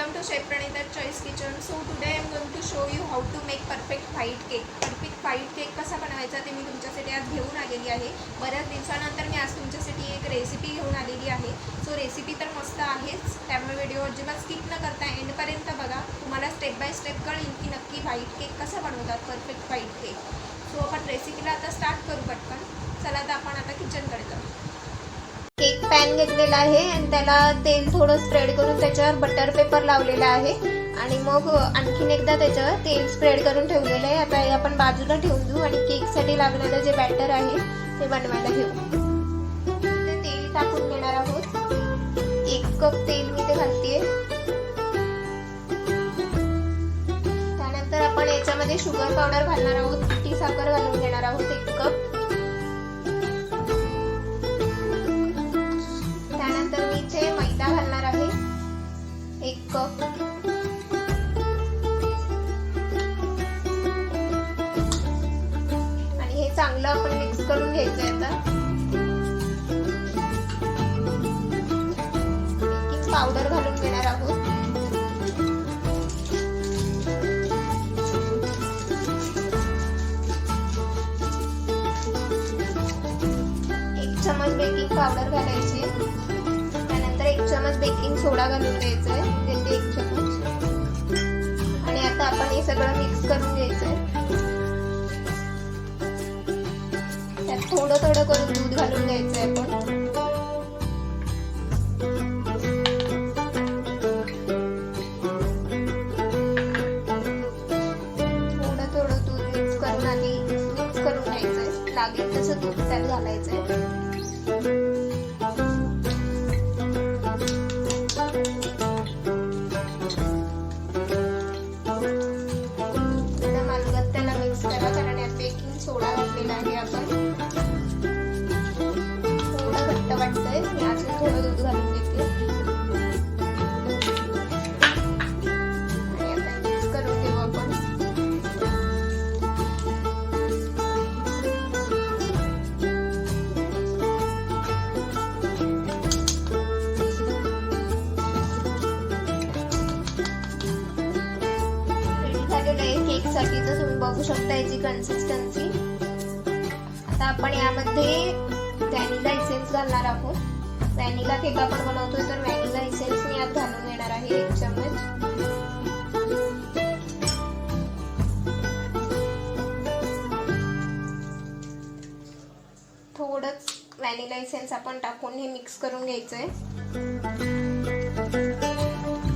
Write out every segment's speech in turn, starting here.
Welcome to Chef Pranita's Choice Kitchen. So today I am going to show you how to make perfect white cake. Perfect white cake कसा बनवायचा ते मी तुमच्यासाठी आज घेऊन आलेली आहे. बऱ्याच दिवसानंतर मी आज तुमच्यासाठी एक रेसिपी घेऊन आलेली आहे. सो रेसिपी तर मस्त आहेच, त्यामुळे व्हिडिओ अजिबात स्किप न करता एंडपर्यंत बघा. तुम्हाला स्टेप बाय स्टेप कळेल की नक्की व्हाईट केक कसा बनवतात, परफेक्ट व्हाईट केक. सो आपण रेसिपीला आता स्टार्ट करू पटकन. चला तर आपण आता किचनकडे जाऊ. केक पॅन घेतलेला आहे आणि त्याला तेल थोडं स्प्रेड करून त्याच्यावर बटर पेपर लावलेला आहे आणि मग आणखीन एकदा त्याच्यावर तेल स्प्रेड करून ठेवलेलं आहे. आता हे आपण बाजूला ठेवून देऊ आणि केकसाठी लागणारं जे बॅटर आहे ते बनवायला घेऊ. ते तेल टाकून घेणार आहोत. 1 कप तेल मी ते घालतेय. त्यानंतर आपण याच्यामध्ये शुगर पावडर घालणार आहोत. पिठी साखर घालून घेणार आहोत 1 कप. मैदा घालणार आहे 1 कप. आणि हे चांगलं आपण मिक्स करून घ्यायचं आहे. आता बेकिंग पावडर घालून घेणार आहोत. एक चमच बेकिंग पावडर घालायची. 1 चमच बेकिंग सोडा घालून घ्यायचा आहे, म्हणजे 1 चमच. आणि आता आपण हे सगळं मिक्स करून घ्यायचं आहे. त्यात थोडं थोडं करून दूध घालून घ्यायचं आहे आपण. थोडं थोडं दूध मिक्स करून आधी मिक्स करून घ्यायचं आहे. लागेल तसं दूध त्यात घालायचं आहे. सोडा घातलेला आहे आपण. थोडं घट्ट वाटतंय, मी अजून थोडं दूध घालून घेते आणि आता मिक्स करून घेऊ आपण. रेडी झालेलं आहे केक साठी. तर तुम्ही बघू शकता याची कन्सिस्टन्सी. आता आपण यामध्ये व्हॅनिला इसेन्स घालणार आहोत. व्हॅनिला केक आपण बनवतोय तर व्हॅनिला इसेन्स मी यात घालून घेणार आहे 1 चमच. थोडंच व्हॅनिला इसेन्स आपण टाकून हे मिक्स करून घ्यायचंय.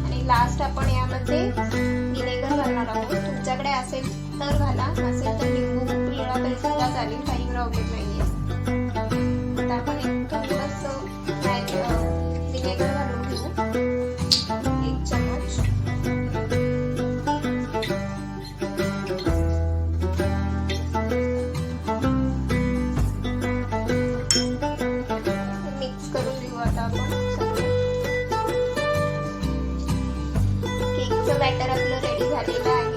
आणि लास्ट आपण यामध्ये विनेगर घालणार आहोत. तुमच्याकडे असेल तर घाला, नसेल तर लिंबू पिळला तरी सुद्धा चालेल, काही प्रॉब्लेम नाहीये. आता आपण थोडंसं विनेगर घालून घेऊ 1 चमच. मिक्स करून घेऊ आता आपण सगळं. केकचं बॅटर आपलं रेडी झालेलं आहे.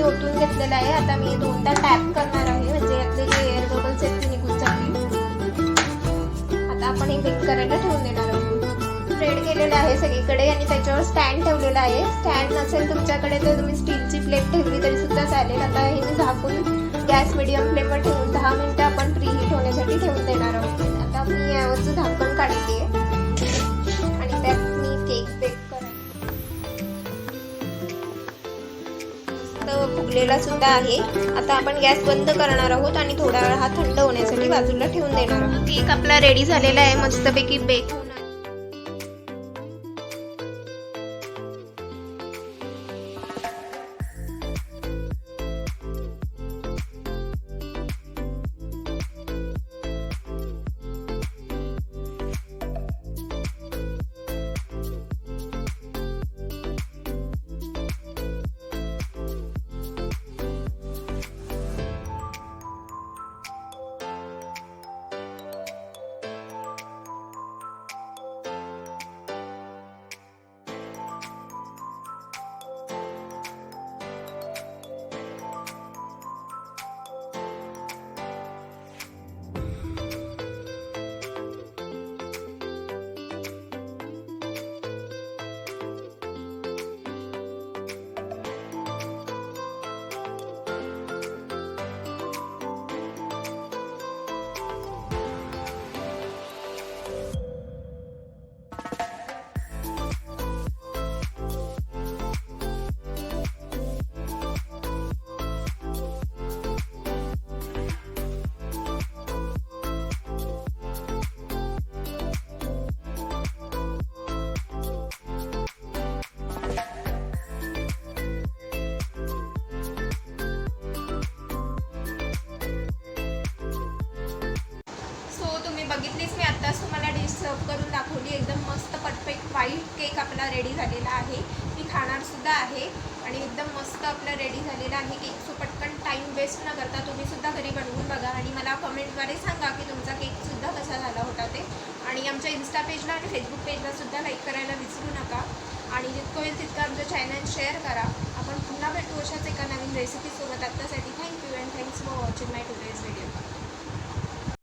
ओतून घेतलेला आहे. आता मी 2दा टॅप करणार आहे, म्हणजे यातले जे एअर बबल्स आहेत ते निघून जातील. आता आपण हे बेक करायला ठेवून देणार आहोत. स्प्रेड केलेलं आहे सगळीकडे आणि त्याच्यावर स्टँड ठेवलेला आहे. स्टँड नसेल तुमच्याकडे तर तुम्ही स्टीलची प्लेट ठेवली तरी सुद्धा चालेल. आता हे मी झाकून गॅस मीडियम फ्लेमवर ठेवून 10 मिनिटं आपण प्रीहीट होण्यासाठी ठेवून देणार आहोत. आता मी यावरचं झाकण काढते आणि त्यात मी केक बेक फुगलेला सुद्धा आहे. आता आपण गॅस बंद करणार आहोत आणि थोडा वेळ हा थंड होण्यासाठी बाजूला ठेवून देणार आहोत. केक आपला रेडी झालेला आहे, मस्तपैकी बेक होणार. बघितलीच मी आत्ताच तुम्हाला डिश सर्व करून दाखवली. एकदम मस्त परफेक्ट व्हाईट केक आपला रेडी झालेला आहे. मी खाणारसुद्धा आहे आणि एकदम मस्त आपला रेडी झालेला आहे केक. सो पटकन टाईम वेस्ट न करता तुम्हीसुद्धा घरी बनवून बघा आणि मला कमेंटद्वारे सांगा की तुमचा केकसुद्धा कसा झाला होता ते. आणि आमच्या इन्स्टा पेजला आणि फेसबुक पेजलासुद्धा लाईक करायला विसरू नका. आणि जितकं होईल तितकं आमचं चॅनल शेअर करा. आपण पुन्हा भेटू अशाच एका नवीन रेसिपीसोबत. आत्तासाठी thank you and thanks for watching my today's video.